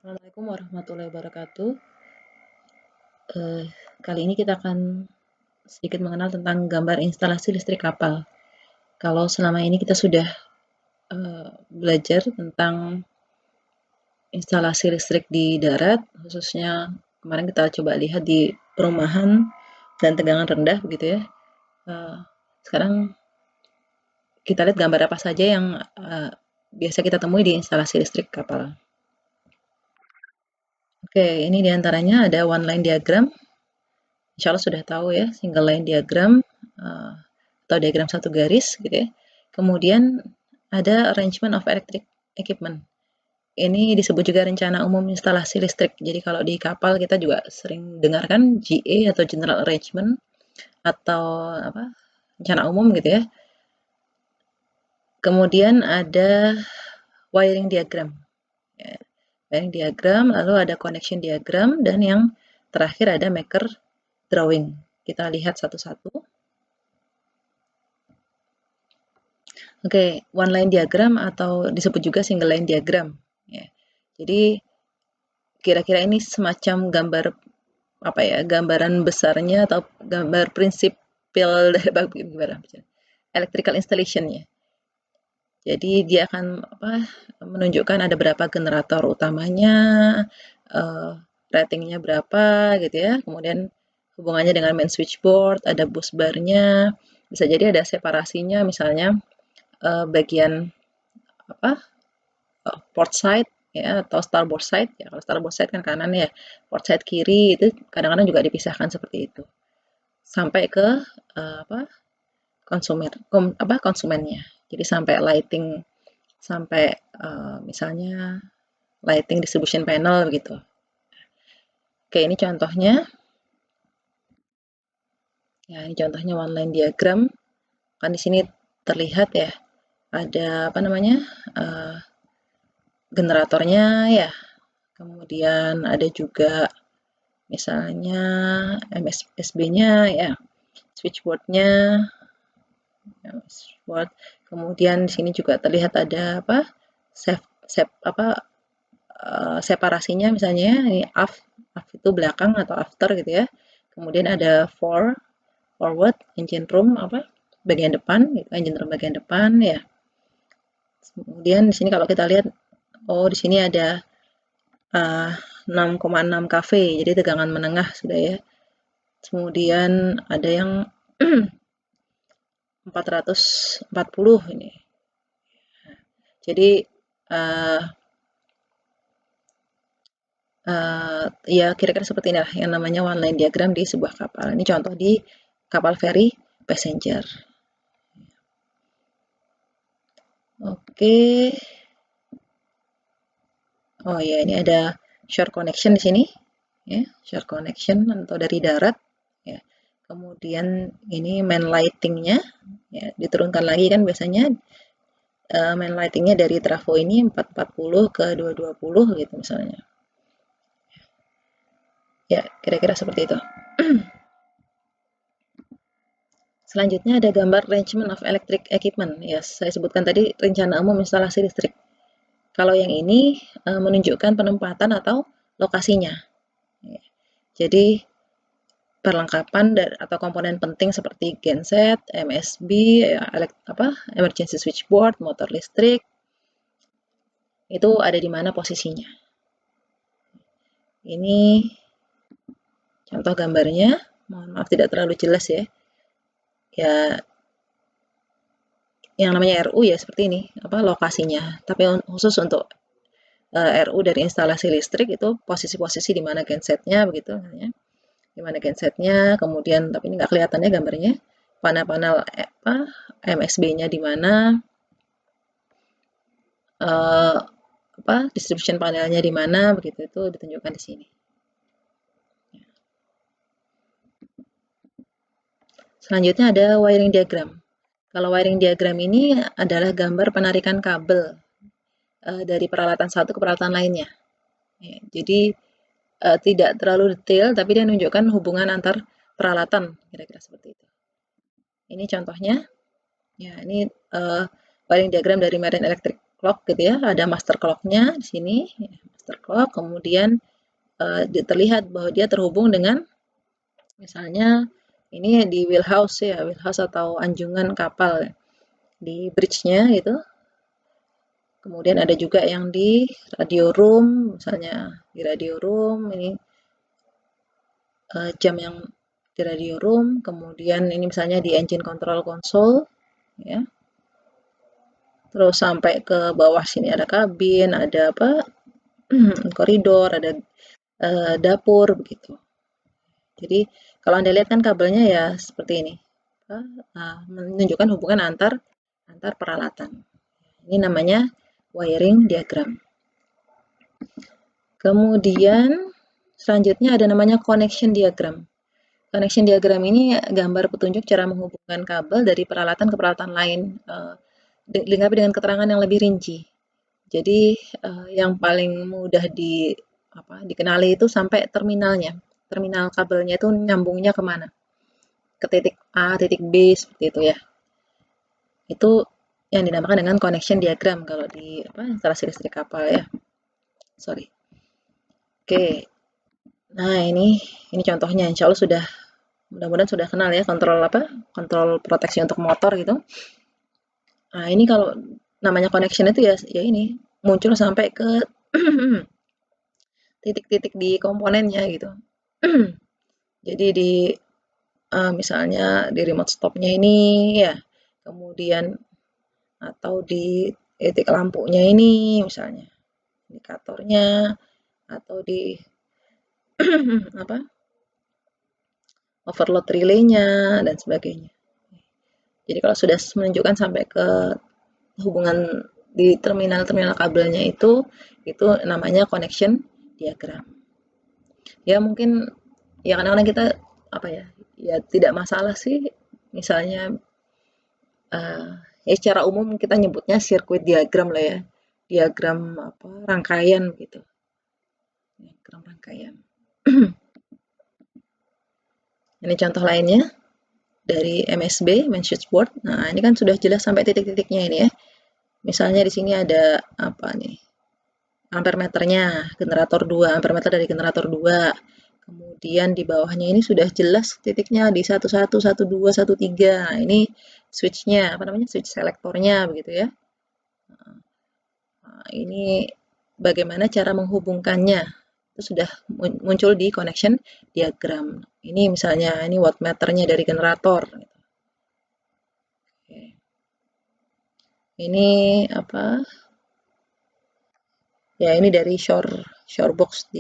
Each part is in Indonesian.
Assalamualaikum warahmatullahi wabarakatuh. Eh, Kali ini kita akan sedikit mengenal tentang gambar instalasi listrik kapal. Kalau selama ini kita sudah belajar tentang instalasi listrik di darat, khususnya kemarin kita coba lihat di perumahan dan tegangan rendah begitu ya. Eh, Sekarang kita lihat gambar apa saja yang biasa kita temui di instalasi listrik kapal. Oke, ini diantaranya ada one line diagram. Insya Allah sudah tahu ya, single line diagram atau diagram satu garis gitu ya. Kemudian ada arrangement of electric equipment. Ini disebut juga rencana umum instalasi listrik. Jadi kalau di kapal kita juga sering dengarkan GA atau General Arrangement atau apa rencana umum gitu ya. Kemudian ada wiring diagram. Ya, wiring diagram, lalu ada connection diagram, dan yang terakhir ada maker drawing. Kita lihat satu-satu. Oke, one line diagram atau disebut juga single line diagram. Ya. Jadi kira-kira ini semacam gambar apa ya? Gambaran besarnya atau gambar prinsipil dari electrical installation ya. Jadi dia akan menunjukkan ada berapa generator utamanya, ratingnya berapa gitu ya. Kemudian hubungannya dengan main switchboard, ada bus barnya, bisa jadi ada separasinya misalnya bagian port side ya atau starboard side ya. Kalau starboard side kan kanan ya, port side kiri itu kadang-kadang juga dipisahkan seperti itu sampai ke konsumennya. Jadi sampai lighting, sampai misalnya lighting distribution panel begitu. Oke, ini contohnya. Ya, ini contohnya one line diagram. Kan di sini terlihat ya ada apa namanya generatornya ya. Kemudian ada juga misalnya MSB-nya ya, switchboard-nya, ya, switchboard. Kemudian di sini juga terlihat ada apa? Separasinya misalnya ini aft itu belakang atau after gitu ya. Kemudian ada forward, engine room bagian depan, gitu, engine room bagian depan ya. Kemudian di sini kalau kita lihat, oh di sini ada 6,6 kV, jadi tegangan menengah sudah ya. Kemudian ada yang 440 ini. Jadi ya kira-kira seperti ini yang namanya one line diagram di sebuah kapal. Ini contoh di kapal feri passenger. Oke. Oh ya, ini ada shore connection di sini. Ya, shore connection atau dari darat. Ya. Kemudian ini main lightingnya, ya, diturunkan lagi kan biasanya main lightingnya dari trafo ini 440 ke 220 gitu misalnya. Ya, kira-kira seperti itu. Selanjutnya ada gambar arrangement of electric equipment. Ya, saya sebutkan tadi rencana umum instalasi listrik. Kalau yang ini menunjukkan penempatan atau lokasinya. Ya. Jadi perlengkapan atau komponen penting seperti genset, MSB, ya, emergency switchboard, motor listrik, itu ada di mana posisinya. Ini contoh gambarnya, mohon maaf tidak terlalu jelas ya. Ya, yang namanya RU ya seperti ini, lokasinya. Tapi khusus untuk RU dari instalasi listrik itu posisi-posisi di mana gensetnya begitu ya. Di mana gensetnya, kemudian tapi ini nggak kelihatannya gambarnya. Panel-panel MSB-nya di mana, distribution panelnya di mana begitu itu ditunjukkan di sini. Selanjutnya ada wiring diagram. Kalau wiring diagram ini adalah gambar penarikan kabel dari peralatan satu ke peralatan lainnya. Ya, jadi tidak terlalu detail, tapi dia menunjukkan hubungan antar peralatan, kira-kira seperti itu. Ini contohnya. Ya, ini wiring diagram dari Marine Electric Clock gitu ya. Ada master clock-nya di sini, master clock, kemudian terlihat bahwa dia terhubung dengan misalnya ini di wheelhouse ya, wheelhouse atau anjungan kapal di bridge-nya gitu. Kemudian ada juga yang di radio room, misalnya di radio room ini jam yang di radio room, kemudian ini misalnya di engine control console, ya. Terus sampai ke bawah sini ada kabin, ada apa? Koridor, ada dapur begitu. Jadi kalau Anda lihat kan kabelnya ya seperti ini. Menunjukkan hubungan antar peralatan. Ini namanya wiring diagram. Kemudian selanjutnya ada namanya connection diagram. Connection diagram ini gambar petunjuk cara menghubungkan kabel dari peralatan ke peralatan lain, dilengkapi dengan keterangan yang lebih rinci. Jadi yang paling mudah dikenali itu sampai terminalnya. Terminal kabelnya itu nyambungnya kemana? Ke titik A, titik B seperti itu ya. Itu yang dinamakan dengan connection diagram kalau di instalasi listrik kapal ya. Sorry. Oke. Nah, ini contohnya. Insya Allah sudah mudah-mudahan sudah kenal ya kontrol proteksi untuk motor gitu. Nah, ini kalau namanya connection itu ya ini muncul sampai ke titik-titik di komponennya gitu. Jadi di misalnya di remote stopnya ini ya, kemudian atau di titik lampunya ini misalnya, indikatornya atau di overload relay-nya dan sebagainya. Jadi kalau sudah menunjukkan sampai ke hubungan di terminal-terminal kabelnya itu namanya connection diagram. Ya mungkin ya kadang-kadang kita ya tidak masalah sih misalnya ya secara umum kita nyebutnya sirkuit diagram lah ya, diagram rangkaian gitu, diagram rangkaian. Ini contoh lainnya dari MSB, main switchboard. Nah ini kan sudah jelas sampai titik-titiknya ini ya. Misalnya di sini ada ampermeternya, generator 2, ampermeter dari generator 2. Kemudian di bawahnya ini sudah jelas titiknya di 11, 12, 13. Nah, ini switch-nya, switch selektornya begitu ya. Nah, ini bagaimana cara menghubungkannya. Itu sudah muncul di connection diagram. Ini misalnya ini wattmeternya dari generator. Ini ya ini dari shore box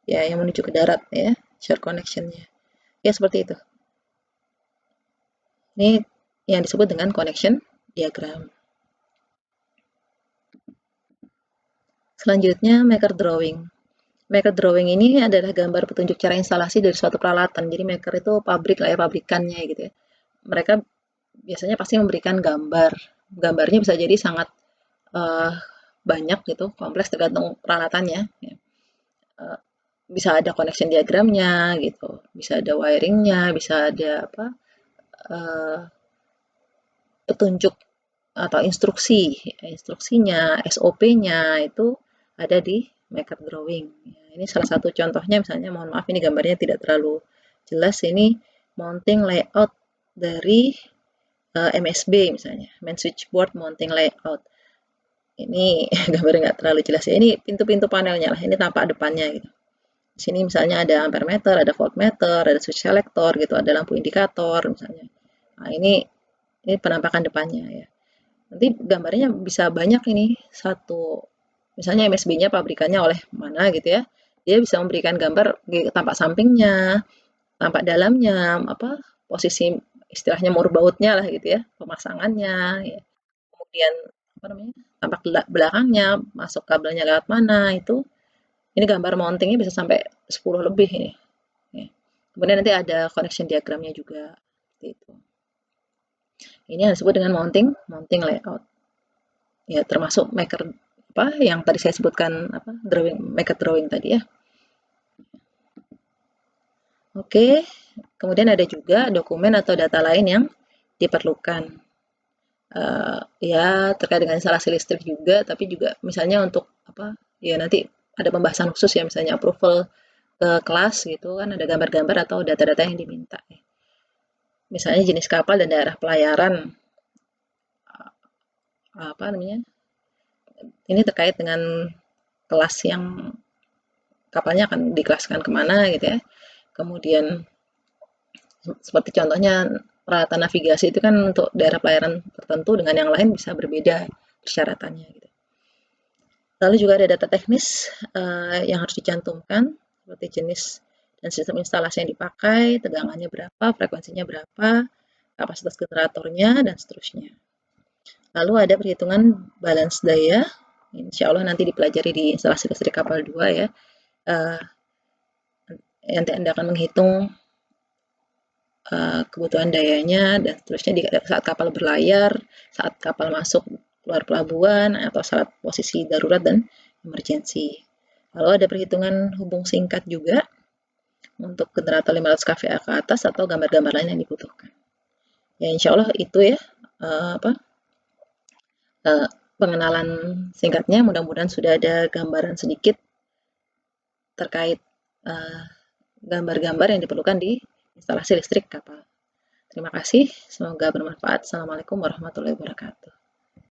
yang menuju ke darat ya, shore connection-nya. Ya seperti itu. Ini yang disebut dengan connection diagram. Selanjutnya maker drawing. Maker drawing ini adalah gambar petunjuk cara instalasi dari suatu peralatan. Jadi maker itu pabrik lah ya, pabrikannya gitu ya. Mereka biasanya pasti memberikan gambar. Gambarnya bisa jadi sangat banyak gitu, kompleks tergantung peralatannya. Ya. Bisa ada connection diagramnya gitu, bisa ada wiringnya, bisa ada petunjuk atau instruksinya, SOP-nya itu ada di maker drawing. Ya, ini salah satu contohnya misalnya, mohon maaf ini gambarnya tidak terlalu jelas, ini mounting layout dari MSB misalnya, main switchboard mounting layout. Ini gambarnya nggak terlalu jelas ya, ini pintu-pintu panelnya lah, ini tampak depannya gitu. Di sini misalnya ada ampermeter, ada voltmeter, ada switch selector gitu, ada lampu indikator misalnya. Nah, ini penampakan depannya ya. Nanti gambarnya bisa banyak ini satu. Misalnya MSB-nya pabrikannya oleh mana gitu ya. Dia bisa memberikan gambar tampak sampingnya, tampak dalamnya, posisi istilahnya murbautnya lah gitu ya, pemasangannya ya. Kemudian tampak belakangnya, masuk kabelnya lewat mana itu. Ini gambar mountingnya bisa sampai 10 lebih ini. Ya. Kemudian nanti ada connection diagramnya juga. Itu. Ini yang disebut dengan mounting layout. Ya, termasuk maker yang tadi saya sebutkan maker drawing tadi ya. Oke, kemudian ada juga dokumen atau data lain yang diperlukan. Ya terkait dengan instalasi listrik juga, tapi juga misalnya untuk ya nanti ada pembahasan khusus ya, misalnya approval ke kelas gitu kan ada gambar-gambar atau data-data yang diminta. Misalnya jenis kapal dan daerah pelayaran, apa namanya, ini terkait dengan kelas yang kapalnya akan dikelaskan kemana gitu ya. Kemudian seperti contohnya peralatan navigasi itu kan untuk daerah pelayaran tertentu dengan yang lain bisa berbeda persyaratannya gitu. Lalu juga ada data teknis yang harus dicantumkan seperti jenis dan sistem instalasi yang dipakai, tegangannya berapa, frekuensinya berapa, kapasitas generatornya, dan seterusnya. Lalu ada perhitungan balance daya, insya Allah nanti dipelajari di instalasi listrik kapal 2 ya. Nanti Anda akan menghitung kebutuhan dayanya dan seterusnya saat kapal berlayar, saat kapal masuk keluar pelabuhan, atau saat posisi darurat dan emergency. Lalu ada perhitungan hubung singkat juga untuk generator 500 kVA ke atas atau gambar-gambar lain yang dibutuhkan. Ya insya Allah itu ya pengenalan singkatnya. Mudah-mudahan sudah ada gambaran sedikit terkait gambar-gambar yang diperlukan di instalasi listrik kapal. Terima kasih, semoga bermanfaat. Assalamualaikum warahmatullahi wabarakatuh.